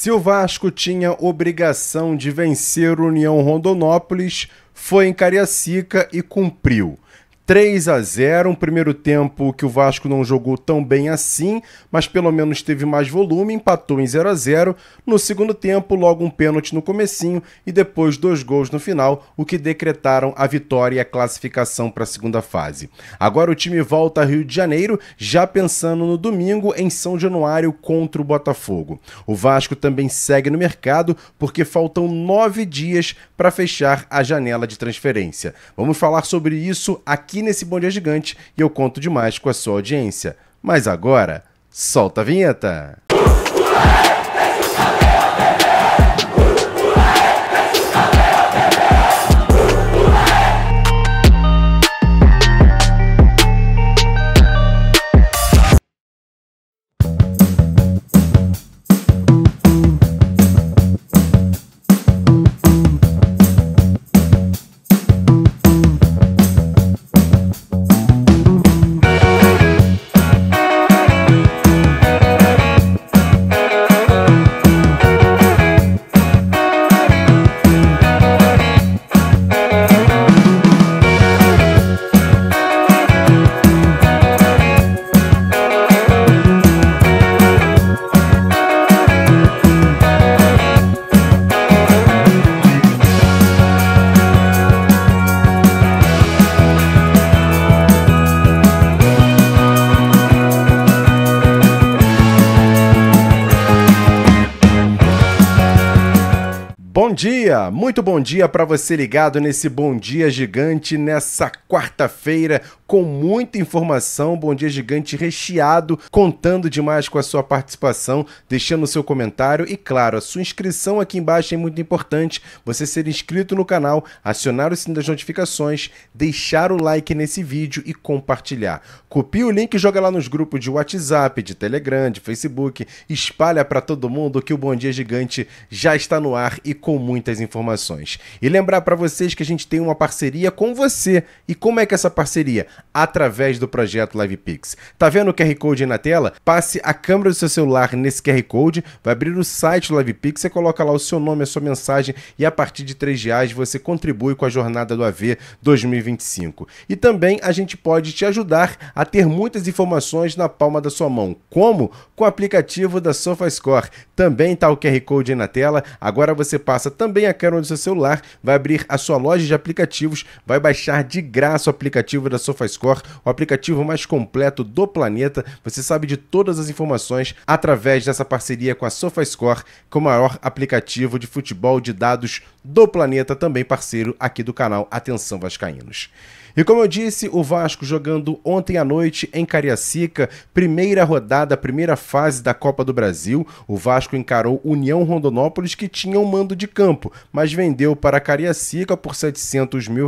Se o Vasco tinha obrigação de vencer o União Rondonópolis, foi em Cariacica e cumpriu. 3-0, um primeiro tempo que o Vasco não jogou tão bem assim, mas pelo menos teve mais volume, empatou em 0-0. No segundo tempo, logo um pênalti no comecinho e depois 2 gols no final, o que decretaram a vitória e a classificação para a segunda fase. Agora o time volta a Rio de Janeiro, já pensando no domingo em São Januário contra o Botafogo. O Vasco também segue no mercado porque faltam 9 dias para fechar a janela de transferência. Vamos falar sobre isso aqui nesse Bom Dia Gigante e eu conto demais com a sua audiência. Mas agora, solta a vinheta! Bom dia, muito bom dia para você ligado nesse Bom Dia Gigante, nessa quarta-feira, com muita informação, Bom Dia Gigante recheado, contando demais com a sua participação, deixando o seu comentário e, claro, a sua inscrição aqui embaixo é muito importante, você ser inscrito no canal, acionar o sininho das notificações, deixar o like nesse vídeo e compartilhar. Copia o link e joga lá nos grupos de WhatsApp, de Telegram, de Facebook, espalha para todo mundo que o Bom Dia Gigante já está no ar e com muitas informações. E lembrar para vocês que a gente tem uma parceria com você. E como é que é essa parceria? Através do projeto LivePix. Tá vendo o QR Code aí na tela? Passe a câmera do seu celular nesse QR Code, vai abrir o site do LivePix, você coloca lá o seu nome, a sua mensagem e a partir de R$3 você contribui com a jornada do AV 2025. E também a gente pode te ajudar a ter muitas informações na palma da sua mão. Como? Com o aplicativo da SofaScore. Também tá o QR Code aí na tela. Agora você passa também a câmera do seu celular, vai abrir a sua loja de aplicativos, vai baixar de graça o aplicativo da SofaScore, o aplicativo mais completo do planeta. Você sabe de todas as informações através dessa parceria com a SofaScore, que é o maior aplicativo de futebol de dados do planeta, também parceiro aqui do canal Atenção Vascaínos. E como eu disse, o Vasco jogando ontem à noite em Cariacica, primeira rodada, primeira fase da Copa do Brasil. O Vasco encarou União Rondonópolis, que tinha um mando de campo, mas vendeu para Cariacica por R$700 mil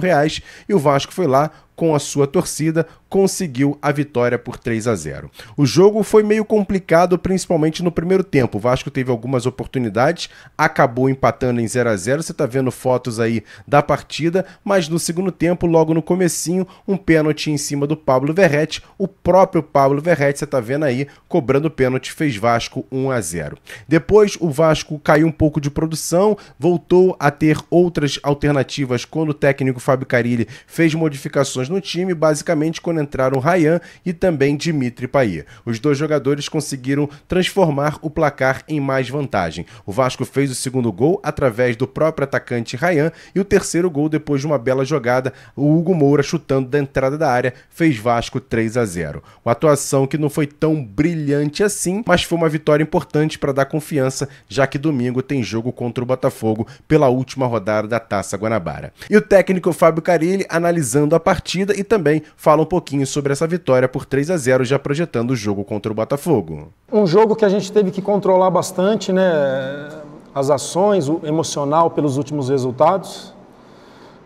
e o Vasco foi lá com a sua torcida, conseguiu a vitória por 3-0. O jogo foi meio complicado, principalmente no primeiro tempo. O Vasco teve algumas oportunidades, acabou empatando em 0-0. Você está vendo fotos aí da partida, mas no segundo tempo, logo no comecinho, um pênalti em cima do Pablo Verrete. O próprio Pablo Verrete, você está vendo aí, cobrando pênalti, fez Vasco 1-0. Depois, o Vasco caiu um pouco de produção, voltou a ter outras alternativas quando o técnico Fábio Carille fez modificações no time, basicamente quando entraram Rayan e também Dimitri Payet. Os dois jogadores conseguiram transformar o placar em mais vantagem. O Vasco fez o segundo gol através do próprio atacante Rayan e o terceiro gol depois de uma bela jogada, o Hugo Moura chutando da entrada da área, fez Vasco 3-0. Uma atuação que não foi tão brilhante assim, mas foi uma vitória importante para dar confiança, já que domingo tem jogo contra o Botafogo pela última rodada da Taça Guanabara. E o técnico Fábio Carille analisando a partida e também fala um pouquinho sobre essa vitória por 3-0, já projetando o jogo contra o Botafogo. Um jogo que a gente teve que controlar bastante, né, as ações, o emocional pelos últimos resultados.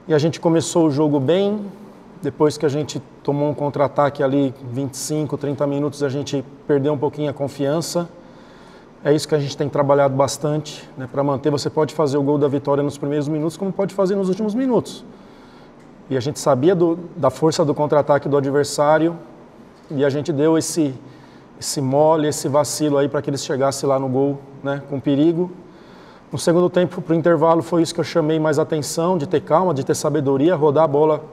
E a gente começou o jogo bem, depois que a gente tomou um contra-ataque ali, 25, 30 minutos, a gente perdeu um pouquinho a confiança. É isso que a gente tem trabalhado bastante, né, para manter. Você pode fazer o gol da vitória nos primeiros minutos, como pode fazer nos últimos minutos. E a gente sabia da força do contra-ataque do adversário e a gente deu esse mole, esse vacilo aí para que eles chegassem lá no gol né, com perigo. No segundo tempo, para o intervalo, foi isso que eu chamei mais atenção, de ter calma, de ter sabedoria, rodar a bola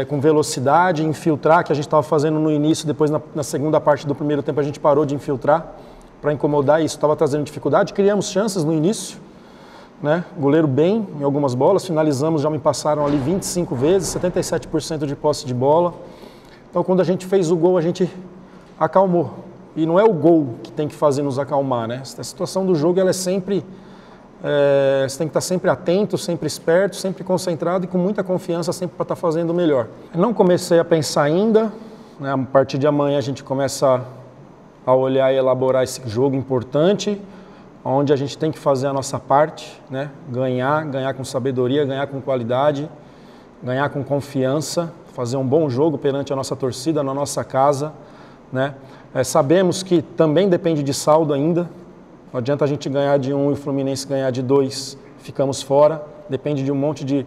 com velocidade, infiltrar, que a gente estava fazendo no início, depois na segunda parte do primeiro tempo a gente parou de infiltrar para incomodar, e isso estava trazendo dificuldade. Criamos chances no início, né? Goleiro bem em algumas bolas, finalizamos, já me passaram ali 25 vezes, 77% de posse de bola. Então quando a gente fez o gol, a gente acalmou. E não é o gol que tem que fazer nos acalmar, né? A situação do jogo ela é sempre... você tem que estar sempre atento, sempre esperto, sempre concentrado e com muita confiança sempre para estar fazendo o melhor. Eu não comecei a pensar ainda, né? A partir de amanhã a gente começa a olhar e elaborar esse jogo importante, onde a gente tem que fazer a nossa parte, né? Ganhar com sabedoria, ganhar com qualidade, ganhar com confiança, fazer um bom jogo perante a nossa torcida, na nossa casa, né? Sabemos que também depende de saldo ainda. Não adianta a gente ganhar de 1 e o Fluminense ganhar de 2, ficamos fora. Depende de um monte de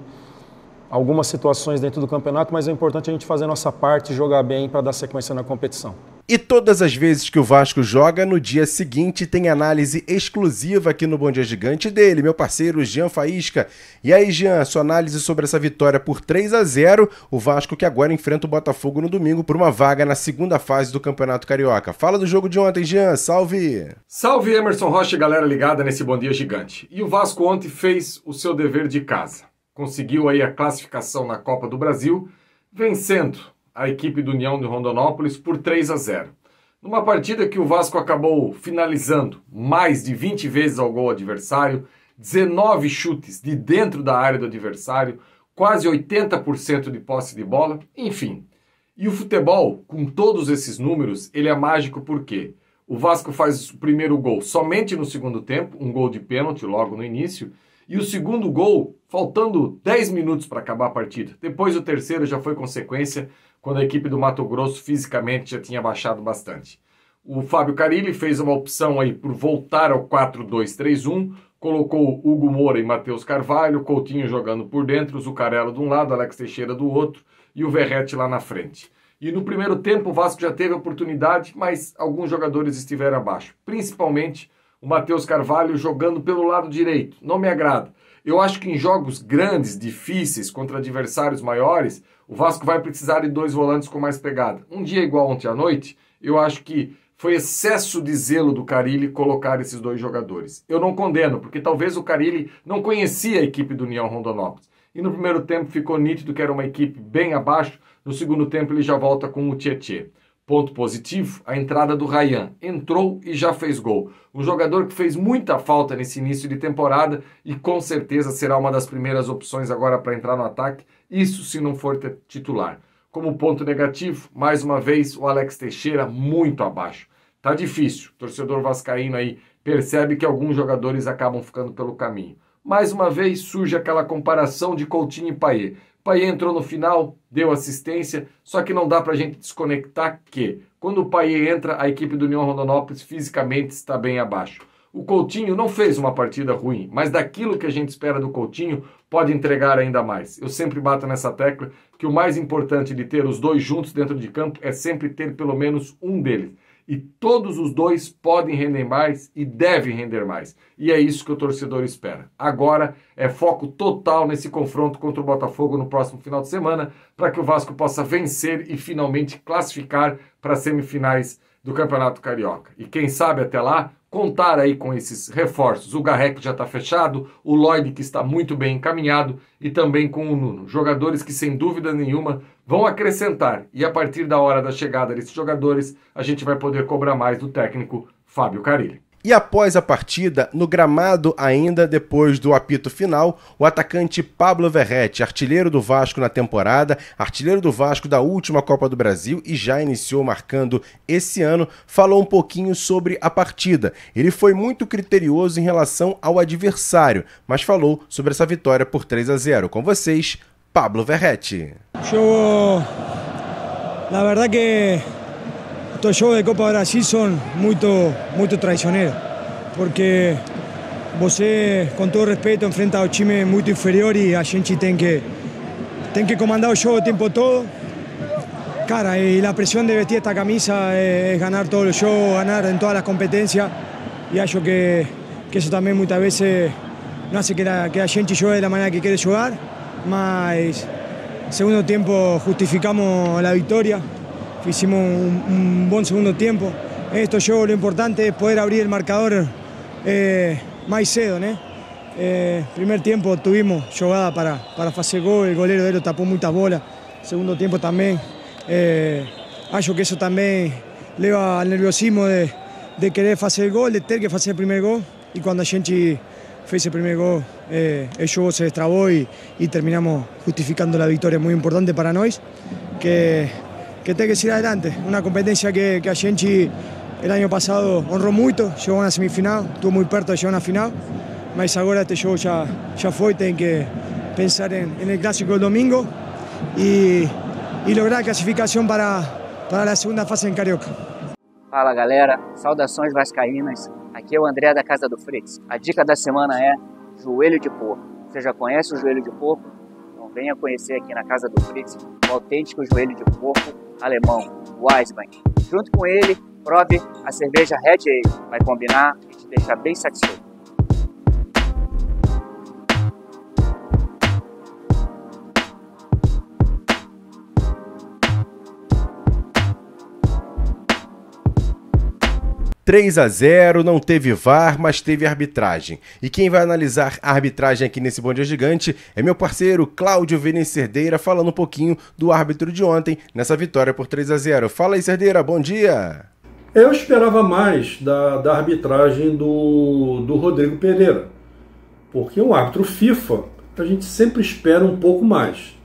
algumas situações dentro do campeonato, mas é importante a gente fazer a nossa parte, jogar bem para dar sequência na competição. E todas as vezes que o Vasco joga, no dia seguinte tem análise exclusiva aqui no Bom Dia Gigante dele, meu parceiro Jean Faísca. E aí, Jean, sua análise sobre essa vitória por 3-0, o Vasco que agora enfrenta o Botafogo no domingo por uma vaga na segunda fase do Campeonato Carioca. Fala do jogo de ontem, Jean, salve! Salve, Emerson Rocha e galera ligada nesse Bom Dia Gigante. E o Vasco ontem fez o seu dever de casa. Conseguiu aí a classificação na Copa do Brasil, vencendo a equipe do União de Rondonópolis por 3-0. Numa partida que o Vasco acabou finalizando mais de 20 vezes ao gol adversário, 19 chutes de dentro da área do adversário, quase 80% de posse de bola, enfim. E o futebol, com todos esses números, ele é mágico porque o Vasco faz o primeiro gol somente no segundo tempo, um gol de pênalti logo no início, e o segundo gol faltando 10 minutos para acabar a partida. Depois o terceiro já foi consequência, quando a equipe do Mato Grosso fisicamente já tinha baixado bastante. O Fábio Carille fez uma opção aí por voltar ao 4-2-3-1, colocou Hugo Moura e Matheus Carvalho, Coutinho jogando por dentro, o Zuccarello de um lado, Alex Teixeira do outro e o Verratti lá na frente. E no primeiro tempo o Vasco já teve oportunidade, mas alguns jogadores estiveram abaixo, principalmente o Matheus Carvalho jogando pelo lado direito. Não me agrada. Eu acho que em jogos grandes, difíceis, contra adversários maiores, o Vasco vai precisar de 2 volantes com mais pegada. Um dia igual ontem à noite, eu acho que foi excesso de zelo do Carille colocar esses 2 jogadores. Eu não condeno, porque talvez o Carille não conhecia a equipe do União Rondonópolis. E no primeiro tempo ficou nítido que era uma equipe bem abaixo, no segundo tempo ele já volta com o Tietê. Ponto positivo, a entrada do Ryan. Entrou e já fez gol. Um jogador que fez muita falta nesse início de temporada e com certeza será uma das primeiras opções agora para entrar no ataque, isso se não for titular. Como ponto negativo, mais uma vez, o Alex Teixeira muito abaixo. Tá difícil, o torcedor vascaíno aí percebe que alguns jogadores acabam ficando pelo caminho. Mais uma vez surge aquela comparação de Coutinho e Payet. Payet entrou no final, deu assistência, só que não dá pra gente desconectar que, quando o Payet entra, a equipe do União Rondonópolis fisicamente está bem abaixo. O Coutinho não fez uma partida ruim, mas daquilo que a gente espera do Coutinho, pode entregar ainda mais. Eu sempre bato nessa tecla que o mais importante de ter os 2 juntos dentro de campo é sempre ter pelo menos um deles. E todos os 2 podem render mais e devem render mais. E é isso que o torcedor espera. Agora é foco total nesse confronto contra o Botafogo no próximo final de semana, para que o Vasco possa vencer e finalmente classificar para as semifinais do Campeonato Carioca. E quem sabe até lá, contar aí com esses reforços. O Garré que já está fechado, o Lloyd que está muito bem encaminhado e também com o Nuno. Jogadores que sem dúvida nenhuma vão acrescentar. E a partir da hora da chegada desses jogadores, a gente vai poder cobrar mais do técnico Fábio Carille. E após a partida, no gramado ainda, depois do apito final, o atacante Pablo Verratti, artilheiro do Vasco na temporada, artilheiro do Vasco da última Copa do Brasil e já iniciou marcando esse ano, falou um pouquinho sobre a partida. Ele foi muito criterioso em relação ao adversário, mas falou sobre essa vitória por 3-0. Com vocês, Pablo Verratti. La verdad que estos jogos de Copa do Brasil são muito traicioneros, porque você, com todo respeito, enfrenta um time muito inferior e a gente tem que comandar o jogo o tempo todo. Cara, y la presión de vestir esta camisa es ganar todos los juegos, ganar en todas las competencias. acho que eso también muchas veces no hace que la gente juegue de la manera que quiere jugar, mas segundo tiempo justificamos la victoria, hicimos un buen segundo tiempo. En estos juegos lo importante es poder abrir el marcador más cedo, ¿no? Primer tiempo tuvimos jugada para hacer gol, el golero de él tapó muchas bolas, segundo tiempo también. Acho que eso también leva al nerviosismo de querer hacer el gol, de tener que hacer el primer gol, y cuando a gente fez el primer gol, el juego se destrabó y terminamos justificando la victoria muy importante para nosotros, que tiene que seguir adelante. Una competencia que a gente el año pasado honró mucho, llegó a una semifinal, estuvo muy perto de llegar a una final, mas ahora este juego ya fue, tienen que pensar en el clásico del domingo y lograr a classificação para a segunda fase em Carioca. Fala galera, saudações vascaínas, aqui é o André da Casa do Fritz. A dica da semana é joelho de porco. Você já conhece o joelho de porco? Então venha conhecer aqui na Casa do Fritz o autêntico joelho de porco alemão, Weissbein. Junto com ele, prove a cerveja Red Ale, vai combinar e te deixar bem satisfeito. 3-0, não teve VAR, mas teve arbitragem. E quem vai analisar a arbitragem aqui nesse Bom Dia Gigante é meu parceiro Cláudio Vinícius Cerdeira, falando um pouquinho do árbitro de ontem, nessa vitória por 3-0. Fala aí, Cerdeira, bom dia! Eu esperava mais da arbitragem do Rodrigo Pereira, porque um árbitro FIFA, a gente sempre espera um pouco mais.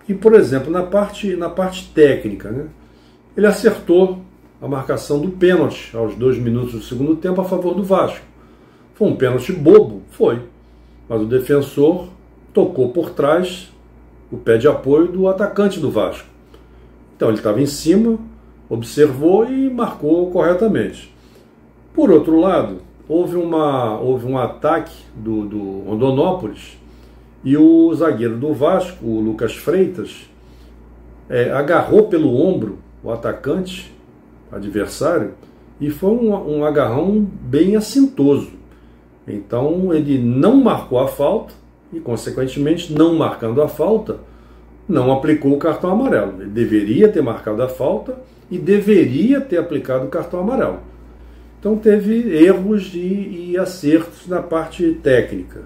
E, por exemplo, na parte técnica, né, ele acertou a marcação do pênalti aos 2 minutos do segundo tempo a favor do Vasco. Foi um pênalti bobo? Foi. Mas o defensor tocou por trás o pé de apoio do atacante do Vasco. Então ele estava em cima, observou e marcou corretamente. Por outro lado, houve um ataque do Rondonópolis e o zagueiro do Vasco, o Lucas Freitas, agarrou pelo ombro o atacante adversário e foi um agarrão bem assintoso. Então ele não marcou a falta e, consequentemente, não marcando a falta, não aplicou o cartão amarelo. Ele deveria ter marcado a falta e deveria ter aplicado o cartão amarelo. Então teve erros e acertos na parte técnica.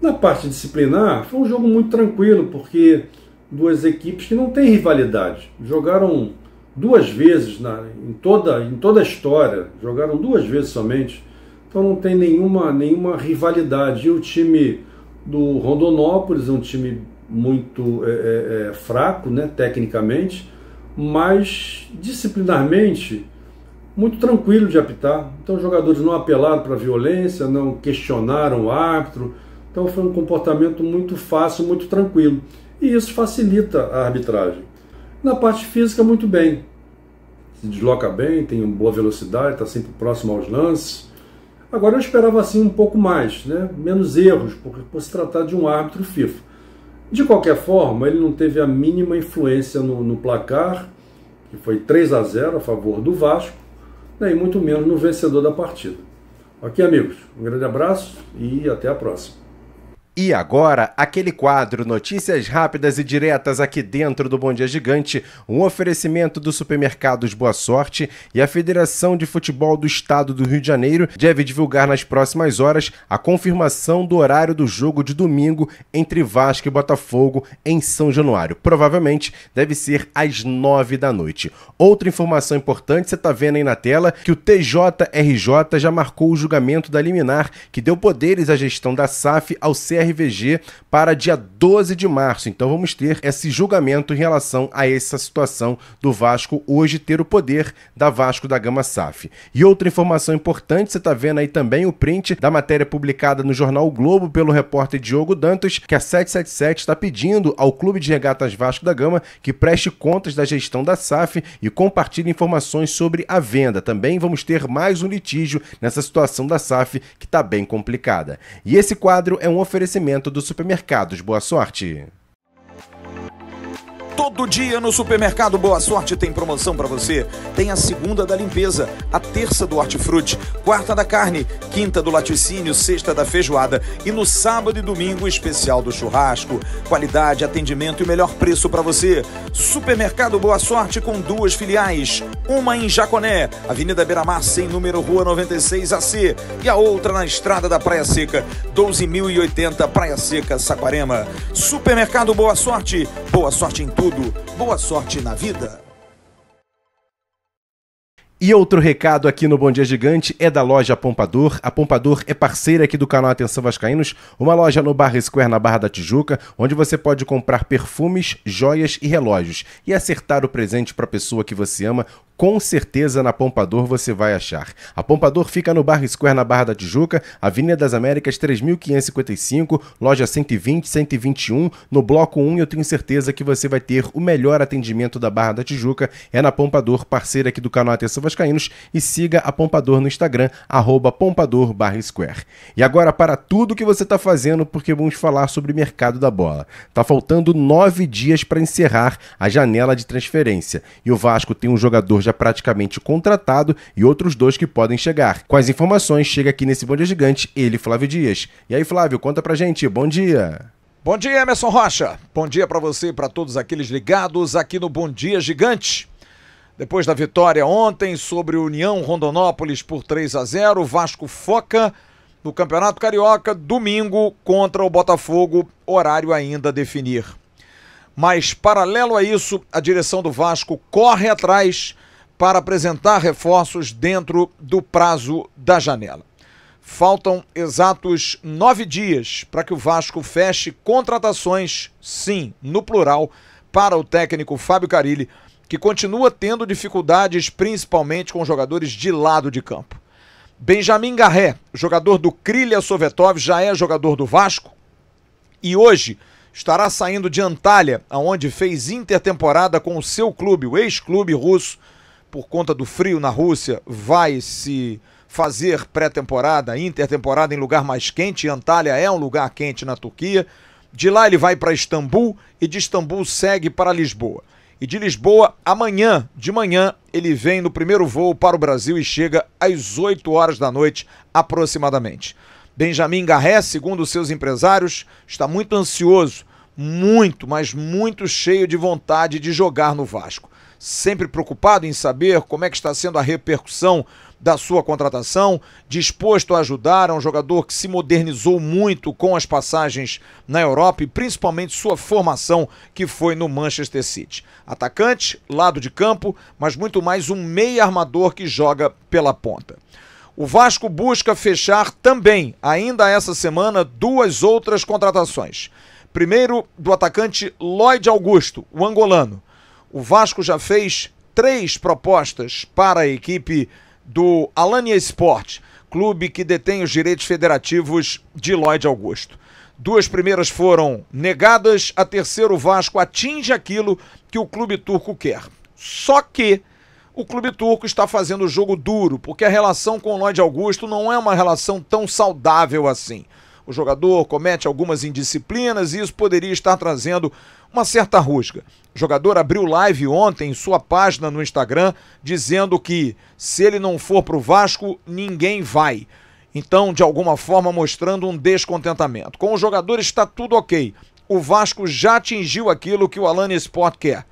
Na parte disciplinar, foi um jogo muito tranquilo, porque duas equipes que não têm rivalidade. Jogaram 2 vezes em toda a história, jogaram 2 vezes somente, então não tem nenhuma rivalidade. E o time do Rondonópolis é um time muito fraco, né, tecnicamente, mas disciplinarmente muito tranquilo de apitar. Então os jogadores não apelaram para a violência, não questionaram o árbitro, então foi um comportamento muito fácil, muito tranquilo, e isso facilita a arbitragem. Na parte física, muito bem. Se desloca bem, tem uma boa velocidade, está sempre próximo aos lances. Agora eu esperava assim um pouco mais, né? Menos erros, por se tratar de um árbitro FIFA. De qualquer forma, ele não teve a mínima influência no placar, que foi 3-0 a favor do Vasco, né? E muito menos no vencedor da partida. Ok, amigos? Um grande abraço e até a próxima. E agora, aquele quadro Notícias Rápidas e Diretas aqui dentro do Bom Dia Gigante, um oferecimento do Supermercados Boa Sorte e a Federação de Futebol do Estado do Rio de Janeiro deve divulgar nas próximas horas a confirmação do horário do jogo de domingo entre Vasco e Botafogo em São Januário. Provavelmente deve ser às 9 da noite. Outra informação importante, você está vendo aí na tela, que o TJRJ já marcou o julgamento da liminar que deu poderes à gestão da SAF ao CRVG para dia 12 de março. Então vamos ter esse julgamento em relação a essa situação do Vasco hoje ter o poder da Vasco da Gama SAF. E outra informação importante, você está vendo aí também o print da matéria publicada no jornal O Globo pelo repórter Diogo Dantas, que a 777 está pedindo ao Clube de Regatas Vasco da Gama que preste contas da gestão da SAF e compartilhe informações sobre a venda. Também vamos ter mais um litígio nessa situação da SAF que está bem complicada. E esse quadro é um oferecimento do Supermercados Boa Sorte. Todo dia no Supermercado Boa Sorte tem promoção para você. Tem a segunda da limpeza, a terça do hortifruti, quarta da carne, quinta do laticínio, sexta da feijoada e no sábado e domingo o especial do churrasco. Qualidade, atendimento e melhor preço para você. Supermercado Boa Sorte com 2 filiais. Uma em Jaconé, Avenida Beira-Mar, sem número, Rua 96 AC. E a outra na Estrada da Praia Seca, 12.080, Praia Seca, Saquarema. Supermercado Boa Sorte em tudo. Boa sorte na vida. E outro recado aqui no Bom Dia Gigante é da loja Pompador. A Pompador é parceira aqui do canal Atenção Vascaínos, uma loja no Barra Square, na Barra da Tijuca, onde você pode comprar perfumes, joias e relógios e acertar o presente para a pessoa que você ama. Com certeza na Pompador você vai achar. A Pompador fica no Barra Square, na Barra da Tijuca, Avenida das Américas 3555, loja 120, 121, no bloco 1. Eu tenho certeza que você vai ter o melhor atendimento da Barra da Tijuca. É na Pompador, parceira aqui do canal Atenção Vascaínos, e siga a Pompador no Instagram, @PompadorBarraSquare. E agora para tudo que você está fazendo, porque vamos falar sobre o mercado da bola. Tá faltando 9 dias para encerrar a janela de transferência e o Vasco tem um jogador já praticamente contratado e outros 2 que podem chegar. Com as informações, chega aqui nesse Bom Dia Gigante, ele, Flávio Dias. E aí, Flávio, conta pra gente. Bom dia. Bom dia, Emerson Rocha. Bom dia pra você e pra todos aqueles ligados aqui no Bom Dia Gigante. Depois da vitória ontem sobre o União Rondonópolis por 3-0, o Vasco foca no Campeonato Carioca, domingo contra o Botafogo, horário ainda a definir. Mas, paralelo a isso, a direção do Vasco corre atrás para apresentar reforços dentro do prazo da janela. Faltam exatos 9 dias para que o Vasco feche contratações, sim, no plural, para o técnico Fábio Carille, que continua tendo dificuldades principalmente com jogadores de lado de campo. Benjamin Garré, jogador do Krylia Sovetov, já é jogador do Vasco e hoje estará saindo de Antalya, onde fez intertemporada com o seu clube, o ex-clube russo. Por conta do frio na Rússia, vai se fazer pré-temporada, intertemporada em lugar mais quente. Antalya é um lugar quente na Turquia. De lá ele vai para Istambul e de Istambul segue para Lisboa. E de Lisboa, amanhã, de manhã, ele vem no primeiro voo para o Brasil e chega às 8 horas da noite, aproximadamente. Benjamin Garré, segundo seus empresários, está muito ansioso, muito, mas muito cheio de vontade de jogar no Vasco. Sempre preocupado em saber como é que está sendo a repercussão da sua contratação, disposto a ajudar, é um jogador que se modernizou muito com as passagens na Europa e principalmente sua formação que foi no Manchester City. Atacante, lado de campo, mas muito mais um meia armador que joga pela ponta. O Vasco busca fechar também, ainda essa semana, 2 outras contratações. Primeiro, do atacante Lloyd Augusto, o angolano. O Vasco já fez 3 propostas para a equipe do Alanya Sport, clube que detém os direitos federativos de Lloyd Augusto. 2 primeiras foram negadas, a terceira o Vasco atinge aquilo que o clube turco quer. Só que o clube turco está fazendo o jogo duro, porque a relação com o Lloyd Augusto não é uma relação tão saudável assim. O jogador comete algumas indisciplinas e isso poderia estar trazendo uma certa rusga. O jogador abriu live ontem em sua página no Instagram dizendo que se ele não for para o Vasco, ninguém vai. Então, de alguma forma, mostrando um descontentamento. Com o jogador está tudo ok. O Vasco já atingiu aquilo que o Alanya Sport quer.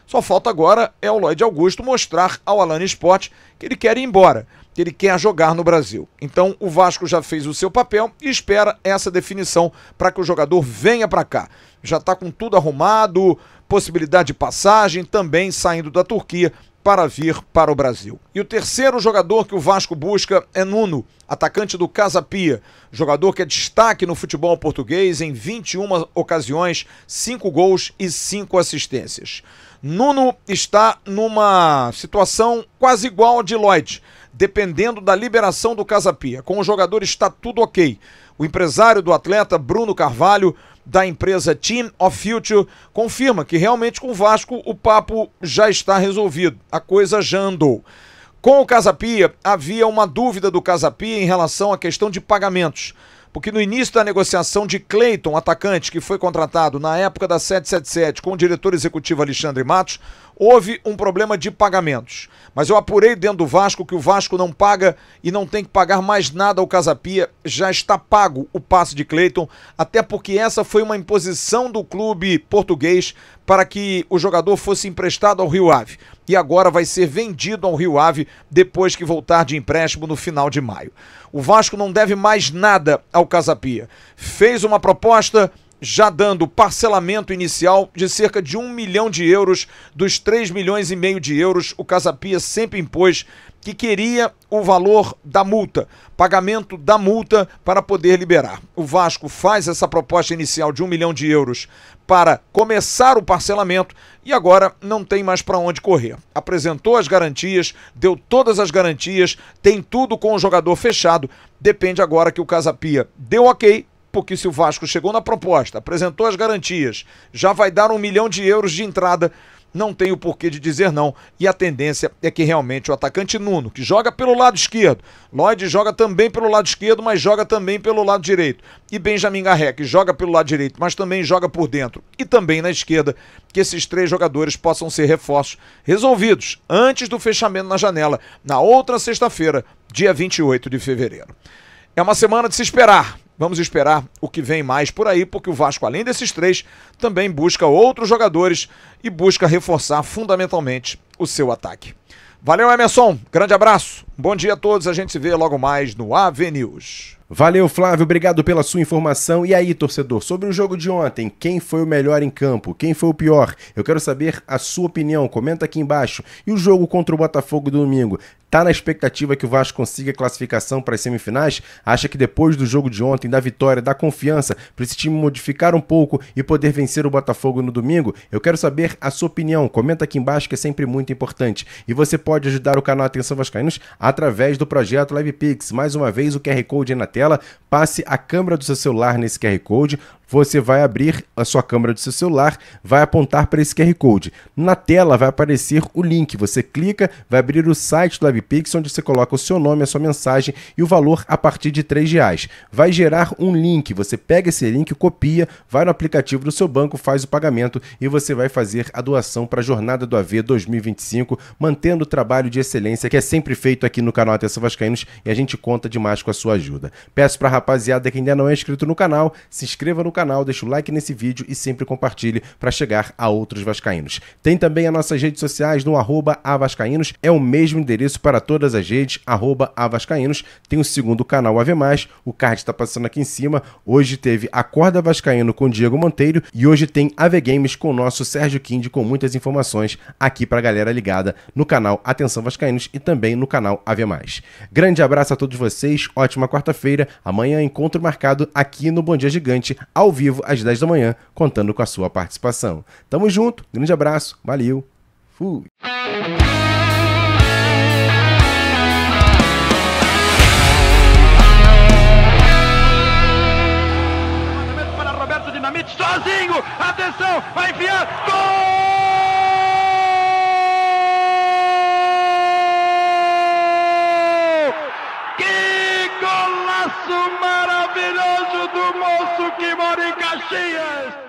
Só falta agora é o Lloyd Augusto mostrar ao Alanya Sport que ele quer ir embora, que ele quer jogar no Brasil. Então o Vasco já fez o seu papel e espera essa definição para que o jogador venha para cá. Já está com tudo arrumado, possibilidade de passagem, também saindo da Turquia para vir para o Brasil. E o terceiro jogador que o Vasco busca é Nuno, atacante do Casa Pia, jogador que é destaque no futebol português em 21 ocasiões, 5 gols e 5 assistências. Nuno está numa situação quase igual a de Lloyd, dependendo da liberação do Casa Pia. Com o jogador está tudo ok. O empresário do atleta, Bruno Carvalho, da empresa Team of Future, confirma que realmente com o Vasco o papo já está resolvido, a coisa já andou. Com o Casa Pia, havia uma dúvida do Casa Pia em relação à questão de pagamentos, porque no início da negociação de Cleiton, atacante que foi contratado na época da 777 com o diretor executivo Alexandre Matos, houve um problema de pagamentos. Mas eu apurei dentro do Vasco que o Vasco não paga e não tem que pagar mais nada ao Casa Pia, já está pago o passe de Cleiton, até porque essa foi uma imposição do clube português para que o jogador fosse emprestado ao Rio Ave. E agora vai ser vendido ao Rio Ave depois que voltar de empréstimo no final de maio. O Vasco não deve mais nada ao Casa Pia. Fez uma proposta já dando parcelamento inicial de cerca de 1 milhão de euros dos 3,5 milhões de euros. O Casa Pia sempre impôs que queria o valor da multa, pagamento da multa para poder liberar. O Vasco faz essa proposta inicial de 1 milhão de euros para começar o parcelamento e agora não tem mais para onde correr. Apresentou as garantias, deu todas as garantias, tem tudo com o jogador fechado, depende agora que o Casa Pia deu ok, porque se o Vasco chegou na proposta, apresentou as garantias, já vai dar 1 milhão de euros de entrada, não tem o porquê de dizer não, e a tendência é que realmente o atacante Nuno, que joga pelo lado esquerdo, Lloyd joga também pelo lado esquerdo, mas joga também pelo lado direito, e Benjamin Garré, que joga pelo lado direito, mas também joga por dentro, e também na esquerda, que esses 3 jogadores possam ser reforços resolvidos antes do fechamento na janela, na outra sexta-feira, dia 28 de fevereiro. É uma semana de se esperar. Vamos esperar o que vem mais por aí, porque o Vasco, além desses 3, também busca outros jogadores e busca reforçar fundamentalmente o seu ataque. Valeu, Emerson. Grande abraço. Bom dia a todos. A gente se vê logo mais no AV News. Valeu, Flávio, obrigado pela sua informação. E aí, torcedor, sobre o jogo de ontem, quem foi o melhor em campo? Quem foi o pior? Eu quero saber a sua opinião, comenta aqui embaixo. E o jogo contra o Botafogo do domingo? Tá na expectativa que o Vasco consiga classificação para as semifinais? Acha que depois do jogo de ontem, da vitória, da confiança, para esse time modificar um pouco e poder vencer o Botafogo no domingo? Eu quero saber a sua opinião, comenta aqui embaixo que é sempre muito importante. E você pode ajudar o canal Atenção Vascaínos através do projeto LivePix. Mais uma vez o QR Code aí na tela, passe a câmera do seu celular nesse QR Code, você vai abrir a sua câmera do seu celular, vai apontar para esse QR Code. Na tela vai aparecer o link, você clica, vai abrir o site do LivePix, onde você coloca o seu nome, a sua mensagem e o valor a partir de R$3. Vai gerar um link, você pega esse link, copia, vai no aplicativo do seu banco, faz o pagamento e você vai fazer a doação para a Jornada do AV 2025, mantendo o trabalho de excelência que é sempre feito aqui no canal Atenção Vascaínos e a gente conta demais com a sua ajuda. Peço para a rapaziada que ainda não é inscrito no canal, se inscreva no canal, deixa o like nesse vídeo e sempre compartilhe para chegar a outros vascaínos. Tem também as nossas redes sociais no @avascaínos, é o mesmo endereço para todas as redes, @avascaínos. Tem o segundo canal AV+, o card está passando aqui em cima. Hoje teve Acorda Vascaíno com Diego Monteiro e hoje tem AV Games com o nosso Sérgio Quinde com muitas informações aqui para a galera ligada no canal Atenção Vascaínos e também no canal AV+. Grande abraço a todos vocês, ótima quarta-feira, amanhã encontro marcado aqui no Bom Dia Gigante, ao vivo às 10 da manhã, contando com a sua participação. Tamo junto, grande abraço, valeu, fui! Para Roberto Dinamite, sozinho, atenção, vai enfiar, gol! Maravilhoso do moço que mora em Caxias.